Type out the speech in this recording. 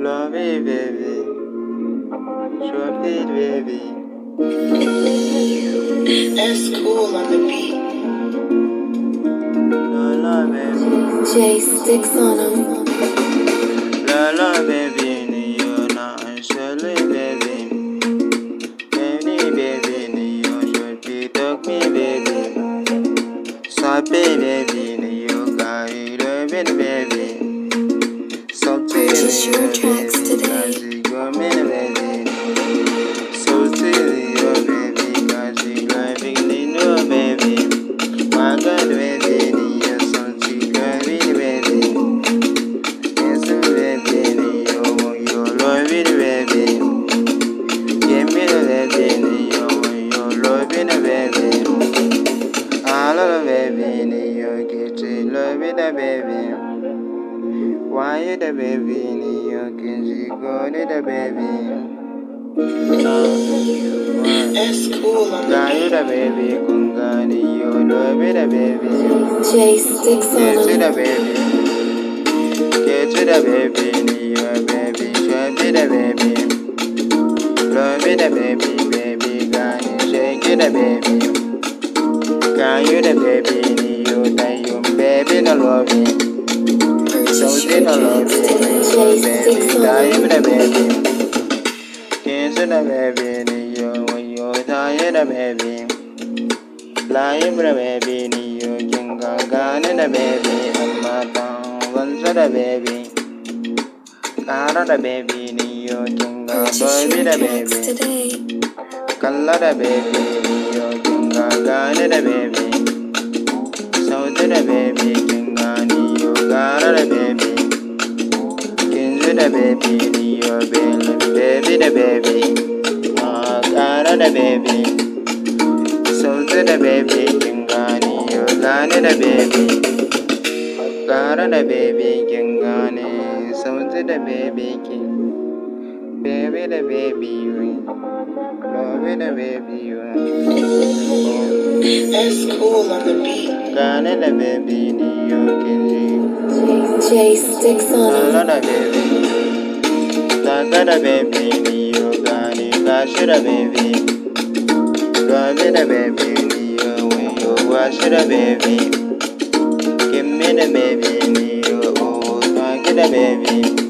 Love me, baby. Show me, baby. That's cool on the beat. Love, baby. Jay sticks on him. Love, baby. You know, surely, baby. Baby, you should be talk me, baby. Sabi, baby, you carry love it, baby. Purchase your tracks today. Go, baby. So silly, oh baby, cause you love me, no baby. My God, baby, you're so sweet, baby. Yes, baby, you love it, baby. Give me the baby, you love it, baby. I love baby, you get to love it, baby. Why you the baby, you can see go to the baby. That's cool on the Got the baby, Kungani, you love it, baby. Jay sticks Get on to the him. baby, get to the baby, your baby, show me the baby. Love it, baby, Gani, shake it, baby. Can you the baby, you die, you baby, no love me. So Purchase they your no love tracks me, today. your Jay baby, sticks on die, him. the baby. Kiss the baby, you die, the baby. Flying the baby, you can go gun in the baby, and my tongue runs the baby. Cara the baby, you can go Purchase baby your the tracks baby. today. Color the baby, you can go gun in the baby. So to the baby, can go you got the baby. Kins the baby, you baby the baby. Cara the baby. So to the baby, can go you got the baby. Got the baby, can go so to the baby, king. Baby the baby, you love the baby, you That's cool on the beat. got the baby, you can see. Jay sticks on Got him. the baby, got the baby, you got it, got the baby. Love the baby, you wash the baby. Give me the baby, you oh, get the baby.